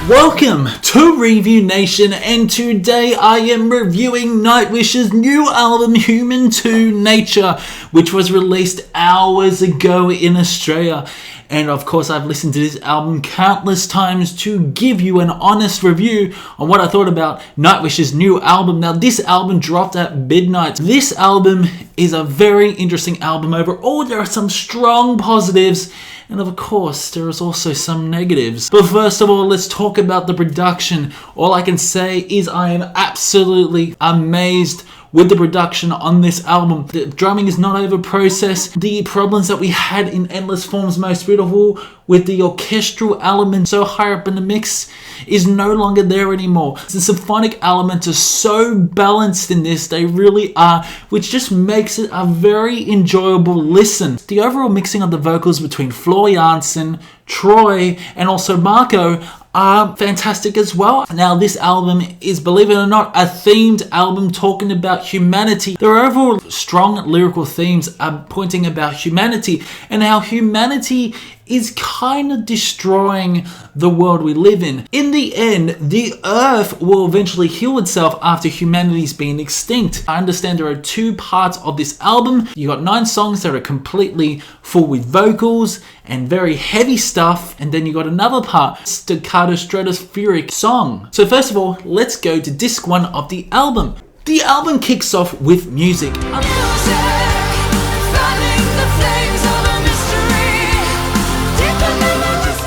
Welcome to Review Nation, and today I am reviewing Nightwish's new album Human to Nature, which was released hours ago in Australia. And of course I've listened to this album countless times to give you an honest review on what I thought about Nightwish's new album. Now this album dropped at midnight. This album is a very interesting album overall. There are some strong positives, and of course, there is also some negatives. But first of all, let's talk about the production. All I can say is I am absolutely amazed with the production on this album. The drumming is not over-processed. The problems that we had in Endless Form's Most Beautiful with the orchestral element so high up in the mix is no longer there anymore. The symphonic elements are so balanced in this, they really are, which just makes it a very enjoyable listen. The overall mixing of the vocals between Floor Jansen, Troy, and also Marco are fantastic as well. Now this album is, believe it or not, a themed album talking about humanity. Their overall strong lyrical themes are pointing about humanity and how humanity is kind of destroying the world we live in. In the end, the earth will eventually heal itself after humanity's been extinct. I understand there are two parts of this album. You got 9 songs that are completely full with vocals and very heavy stuff, and then you got another part, staccato stratospheric song. So first of all, let's go to disc 1 of the album. The album kicks off with music.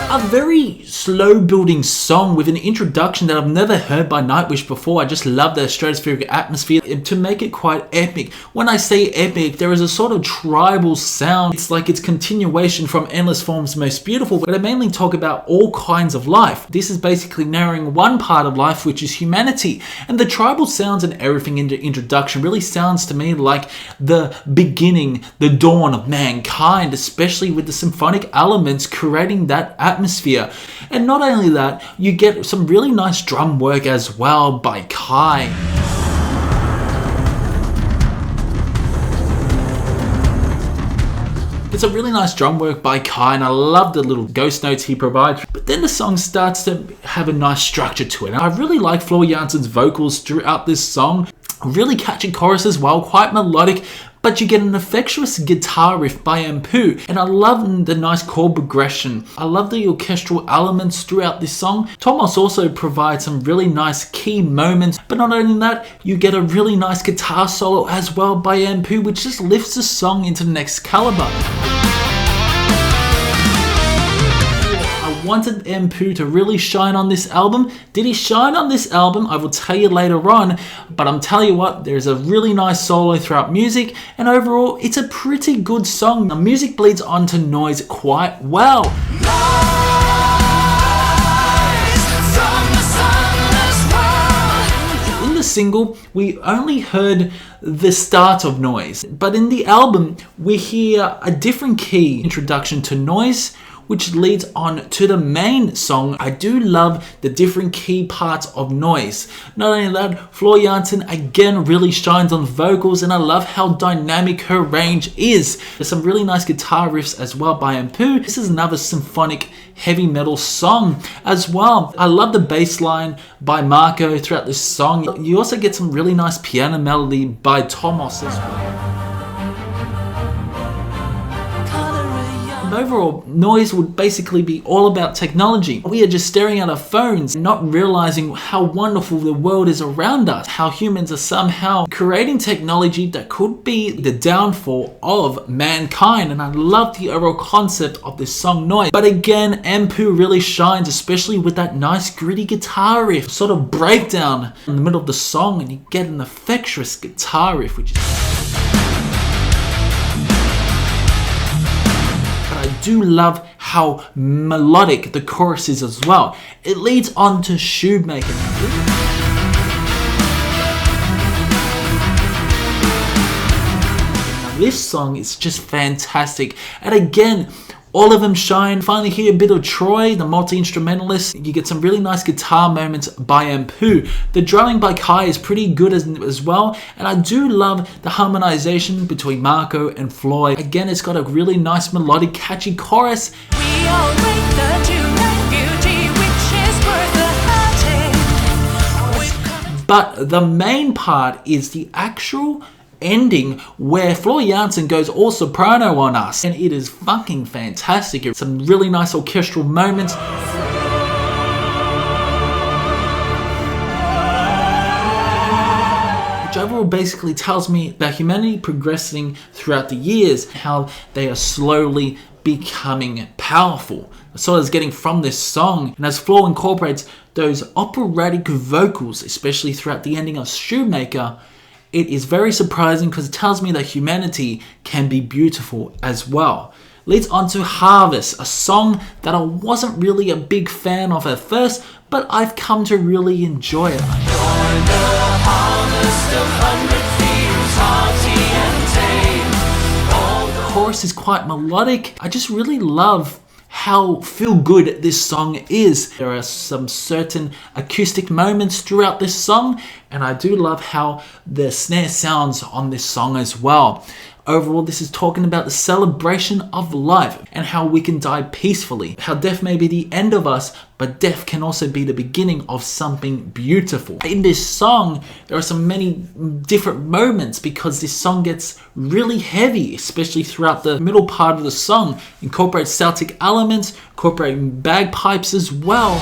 A very slow building song with an introduction that I've never heard by Nightwish before. I just love the stratospheric atmosphere to make it quite epic. When I say epic, there is a sort of tribal sound. It's like it's continuation from Endless Form's Most Beautiful, but I mainly talk about all kinds of life. This is basically narrowing one part of life, which is humanity. And the tribal sounds and everything in the introduction really sounds to me like the beginning, the dawn of mankind, especially with the symphonic elements creating that atmosphere. And not only that, you get some really nice drum work as well by Kai. It's a really nice drum work by Kai, and I love the little ghost notes he provides. But then the song starts to have a nice structure to it. And I really like Floor Jansen's vocals throughout this song. Really catchy chorus as well, quite melodic. But you get an affectuous guitar riff by Empu, and I love the nice chord progression. I love the orchestral elements throughout this song. Thomas also provides some really nice key moments, but not only that, you get a really nice guitar solo as well by Empu, which just lifts the song into the next caliber. Wanted Empu to really shine on this album. Did he shine on this album? I will tell you later on, but I'm telling you what, there's a really nice solo throughout music, and overall it's a pretty good song. The music bleeds onto noise quite well. In the single, we only heard the start of Noise, but in the album we hear a different key introduction to Noise, which leads on to the main song. I do love the different key parts of Noise. Not only that, Floor Jansen again really shines on vocals, and I love how dynamic her range is. There's some really nice guitar riffs as well by Empu. This is another symphonic heavy metal song as well. I love the bass line by Marco throughout this song. You also get some really nice piano melody by Thomas as well. Overall, Noise would basically be all about technology. We are just staring at our phones, not realizing how wonderful the world is around us, how humans are somehow creating technology that could be the downfall of mankind. And I love the overall concept of this song Noise. But again, Empu really shines, especially with that nice gritty guitar riff, sort of breakdown in the middle of the song, and you get an affectuous guitar riff, which is... I do love how melodic the chorus is as well. It leads on to Shoemaker. This song is just fantastic, and again, all of them shine. Finally hear a bit of Troy, the multi-instrumentalist. You get some really nice guitar moments by Empu. The drumming by Kai is pretty good as well, and I do love the harmonization between Marco and Floyd. Again, it's got a really nice melodic, catchy chorus. We all wait the refugee, which is worth But the main part is the actual ending where Floor Jansen goes all soprano on us, and it is fucking fantastic. It's some really nice orchestral moments. Which overall basically tells me about humanity progressing throughout the years, how they are slowly becoming powerful. That's what I was getting from this song. And as Floor incorporates those operatic vocals, especially throughout the ending of Shoemaker, it is very surprising because it tells me that humanity can be beautiful as well. Leads on to Harvest, a song that I wasn't really a big fan of at first, but I've come to really enjoy it. The chorus is quite melodic. I just really love how feel good this song is. There are some certain acoustic moments throughout this song, and I do love how the snare sounds on this song as well. Overall, this is talking about the celebration of life and how we can die peacefully. How death may be the end of us, but death can also be the beginning of something beautiful. In this song, there are so many different moments because this song gets really heavy, especially throughout the middle part of the song. Incorporates Celtic elements, incorporating bagpipes as well.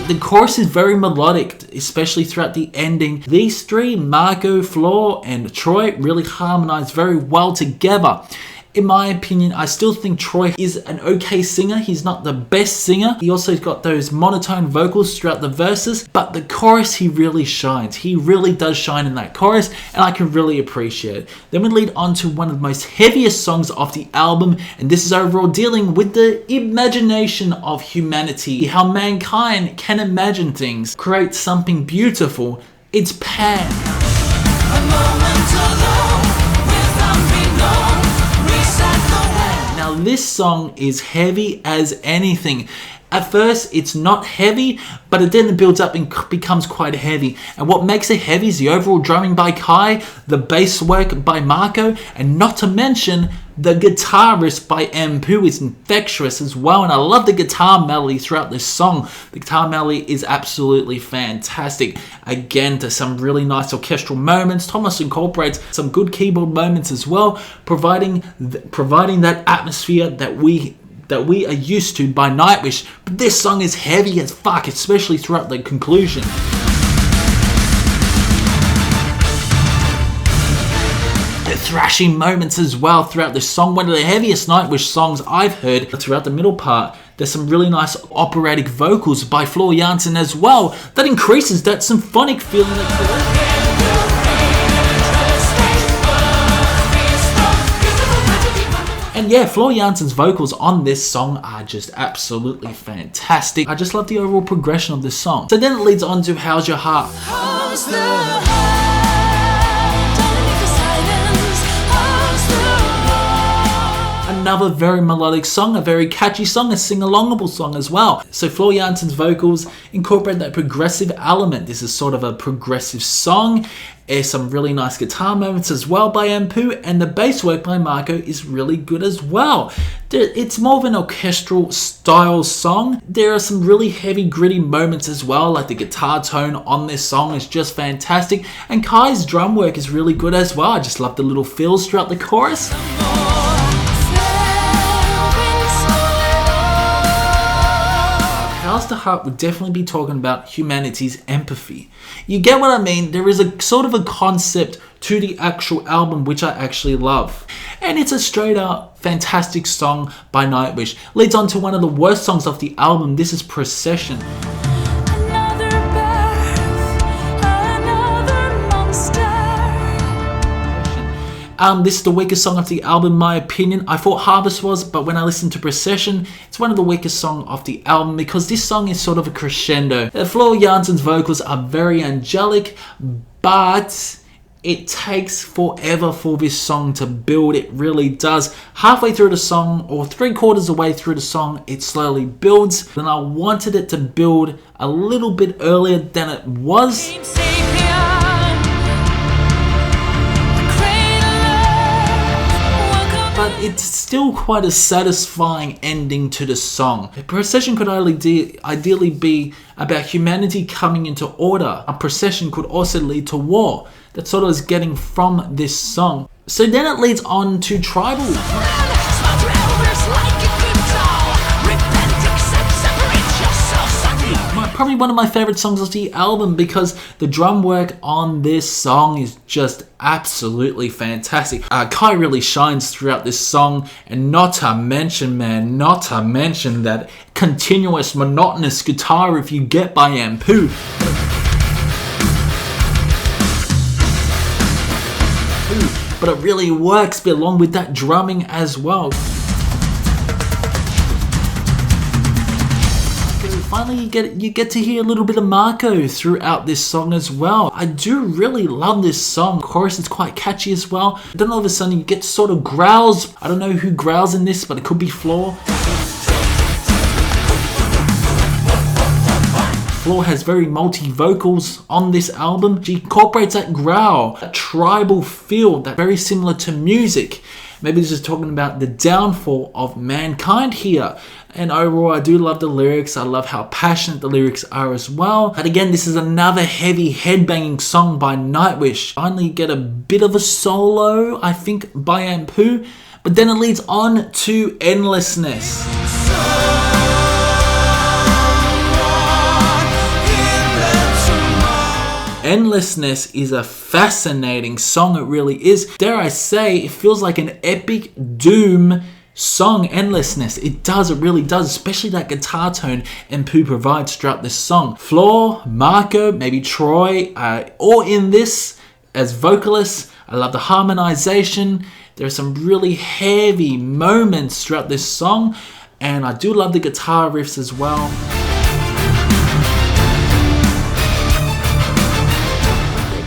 The chorus is very melodic, especially throughout the ending. These three, Marco, Floor, and Troy, really harmonize very well together. In my opinion, I still think Troy is an okay singer. He's not the best singer. He also got those monotone vocals throughout the verses, but the chorus, he really shines. He really does shine in that chorus, and I can really appreciate it. Then we lead on to one of the most heaviest songs of the album, and this is overall dealing with the imagination of humanity, how mankind can imagine things, create something beautiful. It's Pan. Now this song is heavy as anything. At first it's not heavy, but then it builds up and becomes quite heavy. And what makes it heavy is the overall drumming by Kai, the bass work by Marco, and not to mention the guitarist by Mpu is infectious as well. And I love the guitar melody throughout this song. The guitar melody is absolutely fantastic. Again, there's some really nice orchestral moments. Thomas incorporates some good keyboard moments as well, providing that atmosphere that we are used to by Nightwish. But this song is heavy as fuck, especially throughout the conclusion. The thrashing moments as well throughout this song, one of the heaviest Nightwish songs I've heard. Throughout the middle part, there's some really nice operatic vocals by Floor Jansen as well that increases that symphonic feeling that And yeah, Floor Jansen's vocals on this song are just absolutely fantastic. I just love the overall progression of this song. So then it leads on to How's Your Heart? How's the heart? Another very melodic song, a very catchy song, a sing-alongable song as well. So Floor Jansen's vocals incorporate that progressive element. This is sort of a progressive song. There's some really nice guitar moments as well by Mpu, and the bass work by Marco is really good as well. It's more of an orchestral style song. There are some really heavy, gritty moments as well, like the guitar tone on this song is just fantastic, and Kai's drum work is really good as well. I just love the little fills throughout the chorus. How's the Heart would definitely be talking about humanity's empathy. You get what I mean? There is a sort of a concept to the actual album which I actually love. And it's a straight up fantastic song by Nightwish. Leads on to one of the worst songs of the album. This is Procession. This is the weakest song of the album in my opinion. I thought Harvest was, but when I listened to Procession, it's one of the weakest songs of the album because this song is sort of a crescendo. Floor Jansen's vocals are very angelic, but it takes forever for this song to build. It really does. Halfway through the song, or 3/4 the way through the song, it slowly builds. And I wanted it to build a little bit earlier than it was. But it still quite a satisfying ending to the song. A procession could ideally be about humanity coming into order. A procession could also lead to war. That's what I was getting from this song. So then it leads on to tribal. Probably one of my favorite songs of the album because the drum work on this song is just absolutely fantastic. Kai really shines throughout this song, and not to mention that continuous monotonous guitar riff you get by Ampu. But it really works along with that drumming as well. Finally, you get to hear a little bit of Marco throughout this song as well. I do really love this song. The chorus is quite catchy as well. Then all of a sudden you get sort of growls. I don't know who growls in this, but it could be Floor. Floor has very multi-vocals on this album. She incorporates that growl, that tribal feel, that very similar to music. Maybe this is talking about the downfall of mankind here. And overall, I do love the lyrics. I love how passionate the lyrics are as well. And again, this is another heavy headbanging song by Nightwish. Finally get a bit of a solo, I think, by Ampu. But then it leads on to Endlessness. Endlessness is a fascinating song, it really is. Dare I say, it feels like an epic doom song, Endlessness. It really does, especially that guitar tone Ampu provides throughout this song. Floor, Marco, maybe Troy, all in this as vocalists. I love the harmonization. There are some really heavy moments throughout this song, and I do love the guitar riffs as well.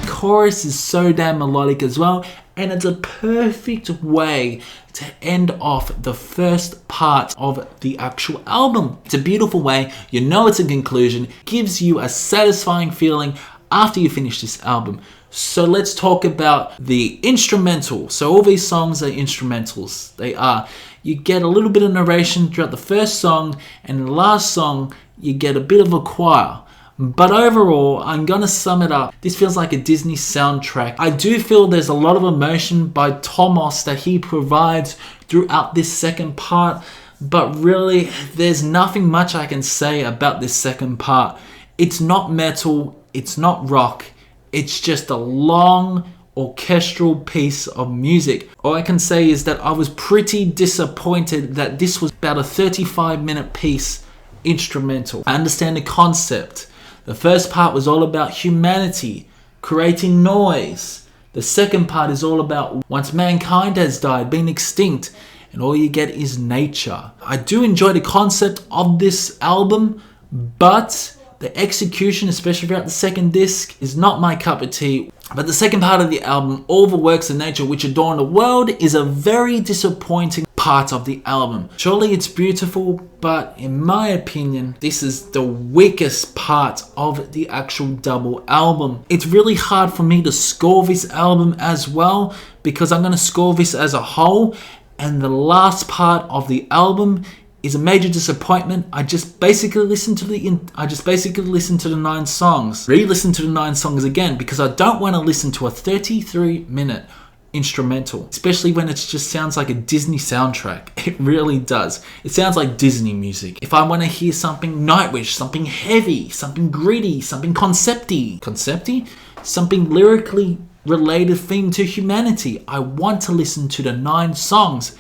Chorus is so damn melodic as well, and it's a perfect way to end off the first part of the actual album. It's a beautiful way, you know it's a conclusion, gives you a satisfying feeling after you finish this album. So let's talk about the instrumental. So all these songs are instrumentals. They are. You get a little bit of narration throughout the first song, and in the last song you get a bit of a choir. But overall, I'm gonna sum it up. This feels like a Disney soundtrack. I do feel there's a lot of emotion by Thomas that he provides throughout this second part, but really, there's nothing much I can say about this second part. It's not metal, it's not rock, it's just a long orchestral piece of music. All I can say is that I was pretty disappointed that this was about a 35-minute piece instrumental. I understand the concept. The first part was all about humanity, creating noise. The second part is all about once mankind has died, being extinct, and all you get is nature. I do enjoy the concept of this album, but the execution, especially throughout the second disc, is not my cup of tea. But the second part of the album, All the Works of Nature which Adorn the World, is a very disappointing part of the album. Surely it's beautiful, but in my opinion, this is the weakest part of the actual double album. It's really hard for me to score this album as well, because I'm going to score this as a whole, and the last part of the album is a major disappointment. I just basically listened to the 9 songs. Re-listen to the 9 songs again, because I don't want to listen to a 33-minute instrumental, especially when it just sounds like a Disney soundtrack. It really does. It sounds like Disney music. If I want to hear something Nightwish, something heavy, something gritty, something concepty, something lyrically related theme to humanity, I want to listen to the 9 songs,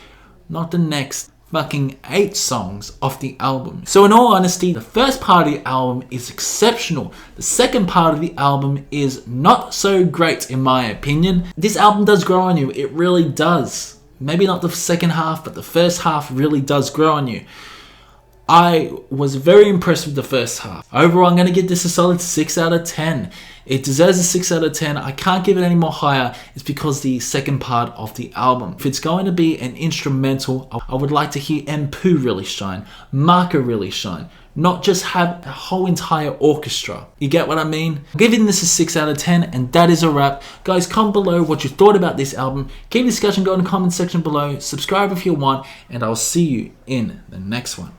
not the next fucking 8 songs off the album. So in all honesty, the first part of the album is exceptional. The second part of the album is not so great in my opinion. This album does grow on you. It really does. Maybe not the second half, but the first half really does grow on you. I was very impressed with the first half. Overall, I'm going to give this a solid 6 out of 10. It deserves a 6 out of 10. I can't give it any more higher. It's because the second part of the album. If it's going to be an instrumental, I would like to hear Ampu really shine, Marco really shine, not just have a whole entire orchestra. You get what I mean? I'm giving this a 6 out of 10, and that is a wrap. Guys, comment below what you thought about this album. Keep the discussion going in the comment section below. Subscribe if you want, and I'll see you in the next one.